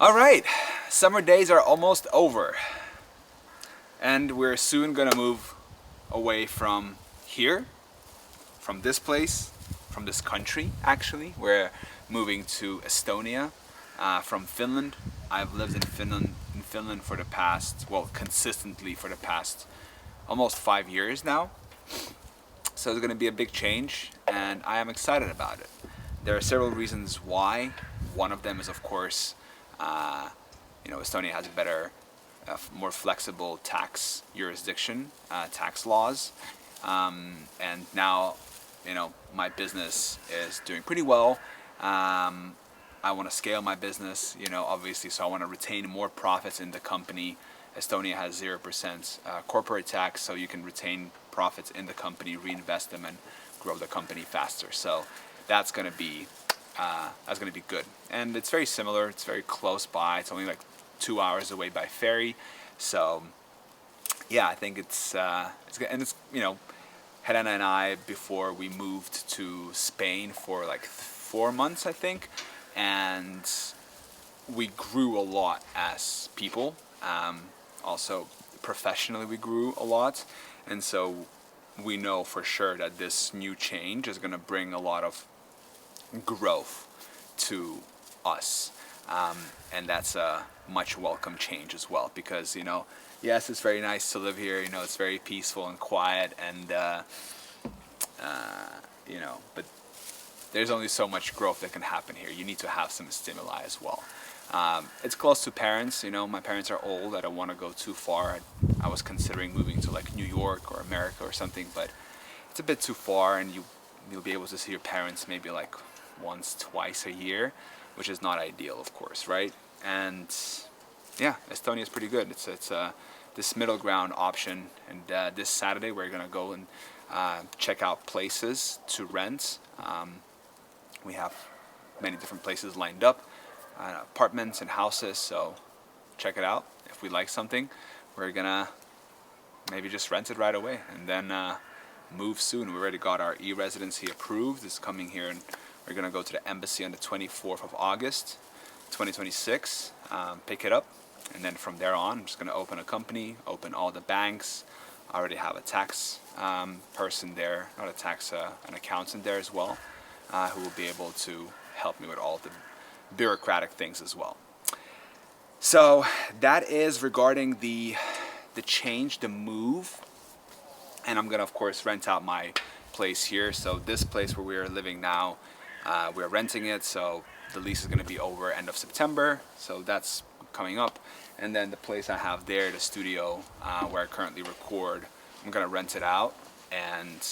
All right, summer days are almost over, and we're soon gonna move away from here, from this place, from this country. Actually, we're moving to Estonia from Finland. I've lived in Finland for the past, well, consistently for the past almost 5 years now. So it's gonna be a big change, and I am excited about it. There are several reasons why. One of them is, of course, uh, Estonia has better, more flexible tax jurisdiction, tax laws, and now, my business is doing pretty well. I want to scale my business, obviously, so I want to retain more profits in the company. Estonia has 0% corporate tax, so you can retain profits in the company, reinvest them, and grow the company faster. So that's gonna be good. And it's very similar. It's very close by. It's only like 2 hours away by ferry. So yeah, I think it's good. And it's Helena and I, before we moved to Spain for like 4 months, I think, and we grew a lot as people. Also, professionally, we grew a lot, and so we know for sure that this new change is going to bring a lot of growth to us, and that's a much welcome change as well. Because yes, it's very nice to live here. It's very peaceful and quiet, and but there's only so much growth that can happen here. You need to have some stimuli as well. It's close to parents. My parents are old. I don't want to go too far. I was considering moving to like New York or America or something, but it's a bit too far, and you'll be able to see your parents maybe like once, twice a year, which is not ideal, of course, right? And yeah, Estonia is pretty good. It's this middle ground option, and this Saturday we're gonna go and check out places to rent. We have many different places lined up, apartments and houses, so check it out. If we like something, we're gonna maybe just rent it right away, and then move soon. We already got our e-residency approved. It's coming here, and we're gonna go to the embassy on the 24th of August 2026, pick it up, and then from there on I'm just gonna open a company, open all the banks. I already have a tax person there, not a tax, an accountant there as well, who will be able to help me with all the bureaucratic things as well. So that is regarding the change, the move, and I'm gonna of course rent out my place here. So this place where we are living now, we're renting it, so the lease is gonna be over end of September, so that's coming up. And then the place I have there, the studio where I currently record, I'm gonna rent it out, and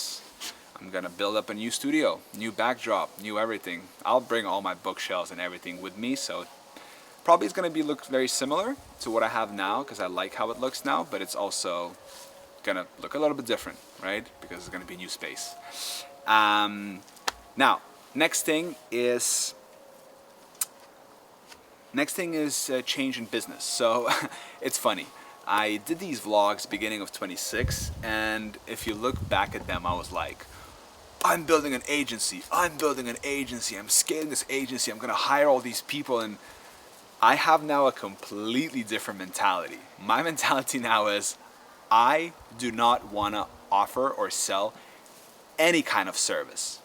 I'm gonna build up a new studio, new backdrop, new everything. I'll bring all my bookshelves and everything with me, so probably it's gonna look very similar to what I have now, because I like how it looks now, but it's also gonna look a little bit different, right? Because it's gonna be new space. Now, next thing is change in business. So it's funny. I did these vlogs beginning of 26, and if you look back at them, I was like, I'm building an agency, I'm scaling this agency, I'm gonna hire all these people, and I have now a completely different mentality. My mentality now is, I do not wanna offer or sell any kind of service.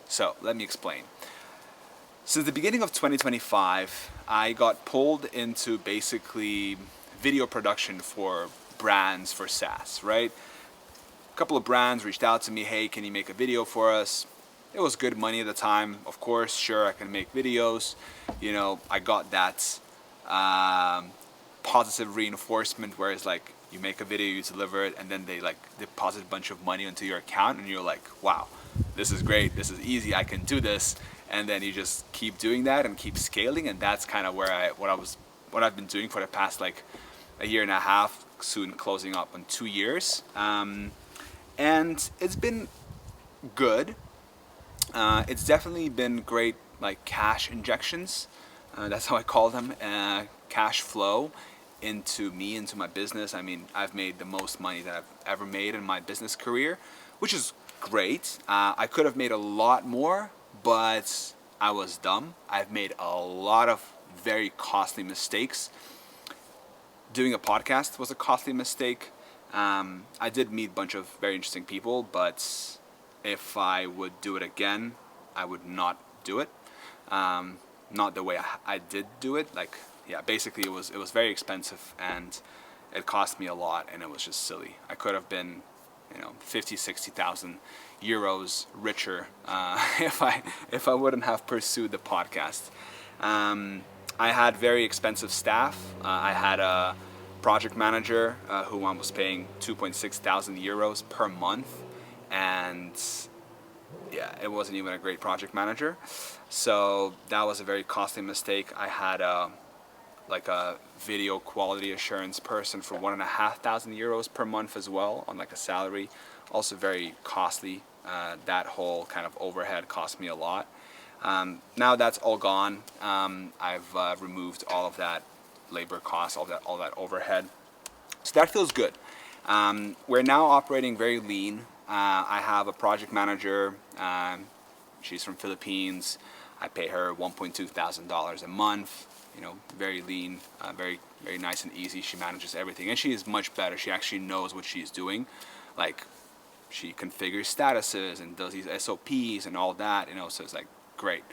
So let me explain. Since the beginning of 2025, I got pulled into basically video production for brands for SaaS, right? A couple of brands reached out to me, hey, can you make a video for us? It was good money at the time, of course, sure, I can make videos. I got that positive reinforcement where it's like, you make a video, you deliver it, and then they like deposit a bunch of money into your account, and you're like, wow, this is great, this is easy, I can do this. And then you just keep doing that and keep scaling, and that's kind of where what I've been doing for the past like a year and a half, soon closing up on 2 years. And it's been good. It's definitely been great, like cash injections. That's how I call them, cash flow into my business. I mean, I've made the most money that I've ever made in my business career, which is great. I could have made a lot more, but I was dumb. I've made a lot of very costly mistakes. Doing a podcast was a costly mistake. I did meet a bunch of very interesting people, but if I would do it again, I would not do it. Not the way I did do it. Like, yeah, basically it was very expensive and it cost me a lot, and it was just silly. I could have been, 50, 60,000 euros richer if I wouldn't have pursued the podcast. I had very expensive staff. I had a project manager who I was paying 2.6 thousand euros per month, and yeah, it wasn't even a great project manager. So that was a very costly mistake. I had a video quality assurance person for 1,500 euros per month as well on like a salary. Also very costly. That whole kind of overhead cost me a lot. Now that's all gone. I've removed all of that labor costs, all that overhead. So that feels good. We're now operating very lean. I have a project manager. She's from Philippines. I pay her $1.2 thousand a month. Very lean, very nice and easy. She manages everything, and she is much better. She actually knows what she's doing. Like, she configures statuses and does these SOPs and all that. So it's like great.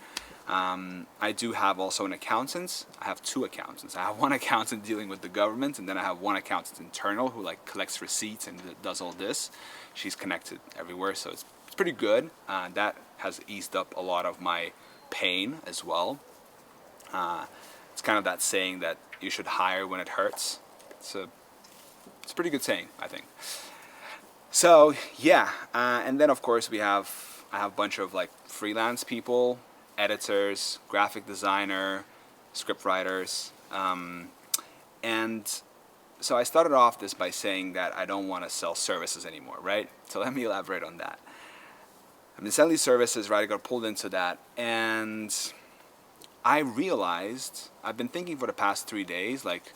I do have also an accountant. I have two accountants. I have one accountant dealing with the government, and then I have one accountant internal who like collects receipts and does all this. She's connected everywhere, so it's pretty good. That has eased up a lot of my pain as well. It's kind of that saying that you should hire when it hurts. It's a pretty good saying, I think. So yeah, and then of course I have a bunch of like freelance people, editors, graphic designer, script writers, and so I started off this by saying that I don't want to sell services anymore, right? So let me elaborate on that. I've been selling these services, right? I got pulled into that, and I realized, I've been thinking for the past 3 days, like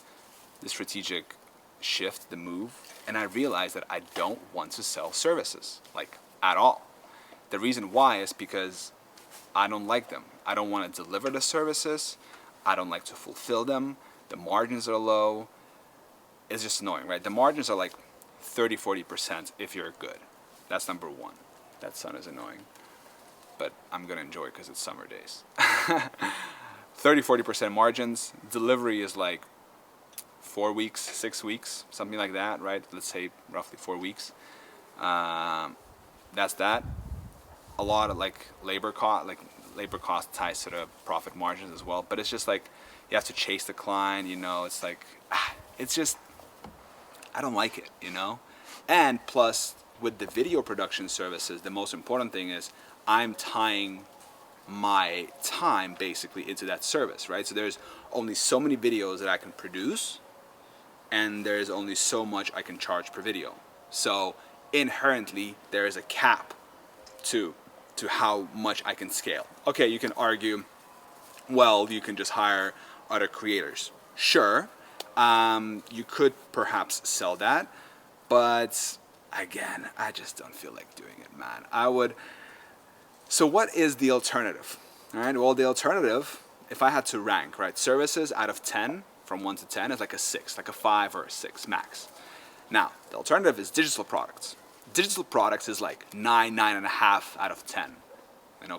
the strategic shift, the move, and I realized that I don't want to sell services, like at all. The reason why is because I don't like them. I don't want to deliver the services. I don't like to fulfill them. The margins are low. It's just annoying, right? The margins are like 30, 40% if you're good. That's number one. That sun is annoying. But I'm going to enjoy it because it's summer days. 30, 40% margins. Delivery is like 4 weeks, 6 weeks, something like that, right? Let's say roughly 4 weeks. That's that. A lot of like labor cost ties to the profit margins as well. But it's just like you have to chase the client, it's like, it's just, I don't like it, And plus with the video production services, the most important thing is I'm tying my time basically into that service, right? So there's only so many videos that I can produce, and there's only so much I can charge per video. So inherently there is a cap to how much I can scale. Okay, you can argue, well, you can just hire other creators. Sure, you could perhaps sell that, but again, I just don't feel like doing it, man. So what is the alternative? All right, well, the alternative, if I had to rank, right, services out of 10, from 1 to 10, is like a 6, like a 5 or a 6 max. Now, the alternative is digital products. Digital products is like 9, 9.5 out of 10,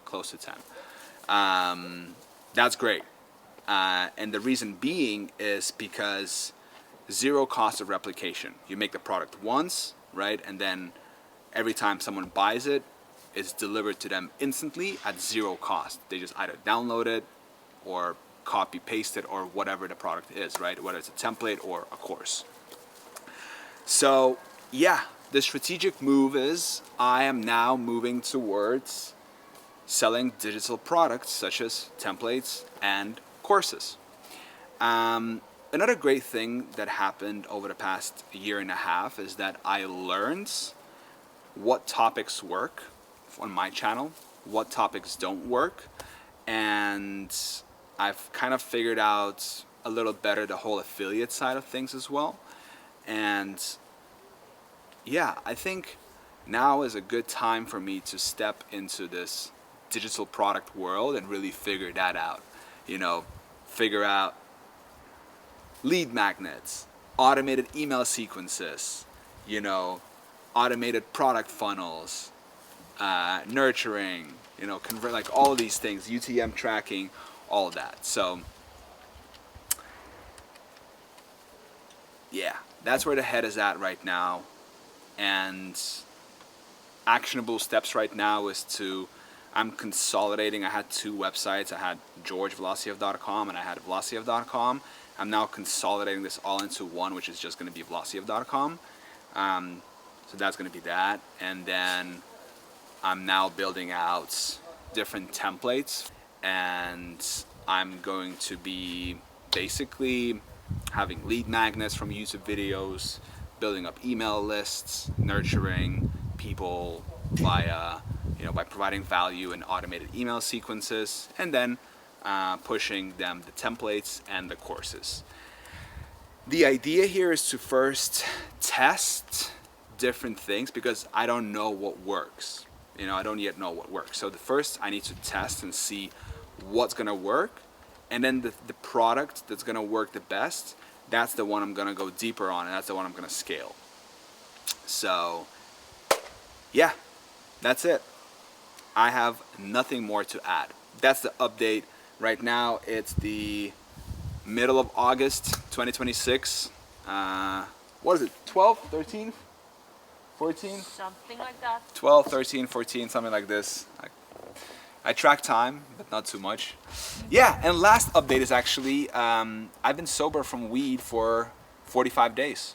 close to 10. That's great. And the reason being is because zero cost of replication. You make the product once, right? And then every time someone buys it, it's delivered to them instantly at zero cost. They just either download it or copy paste it or whatever the product is, right? Whether it's a template or a course. So yeah, the strategic move is I am now moving towards selling digital products such as templates and courses. Another great thing that happened over the past year and a half is that I learned what topics work on my channel, what topics don't work, and I've kind of figured out a little better the whole affiliate side of things as well. And yeah, I think now is a good time for me to step into this digital product world and really figure that out. figure out lead magnets, automated email sequences, you know, automated product funnels, nurturing, you know, convert, like all of these things, UTM tracking, all of that. So yeah, that's where the head is at right now. And actionable steps right now is I'm consolidating. I had two websites. I had georgevelociev.com and I had velociev.com. I'm now consolidating this all into one, which is just going to be velociev.com. So that's going to be that. And then I'm now building out different templates, and I'm going to be basically having lead magnets from YouTube videos, building up email lists, nurturing people via, you know, by providing value in automated email sequences, and then pushing them the templates and the courses. The idea here is to first test different things because I don't know what works. You know, I don't yet know what works. So the first I need to test and see what's gonna work, and then the product that's gonna work the best, that's the one I'm gonna go deeper on, and that's the one I'm gonna scale. So yeah, that's it. I have nothing more to add. That's the update. Right now it's the middle of August 2026. What is it, 12, 13, 14? Something like that. 12, 13, 14, something like this. I track time, but not too much. Yeah, and last update is actually, I've been sober from weed for 45 days.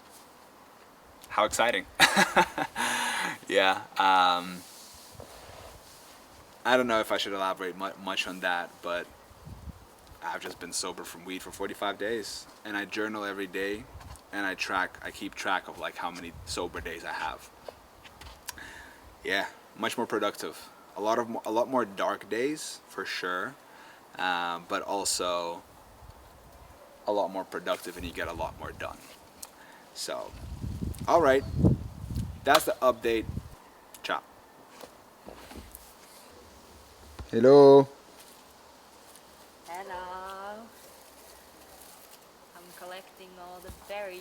How exciting. Yeah, I don't know if I should elaborate much on that, but I've just been sober from weed for 45 days, and I journal every day, and I keep track of like how many sober days I have. Yeah, much more productive. A lot more dark days for sure, but also a lot more productive, and you get a lot more done. So, all right, that's the update. Ciao. Hello. Hello. I'm collecting all the berries.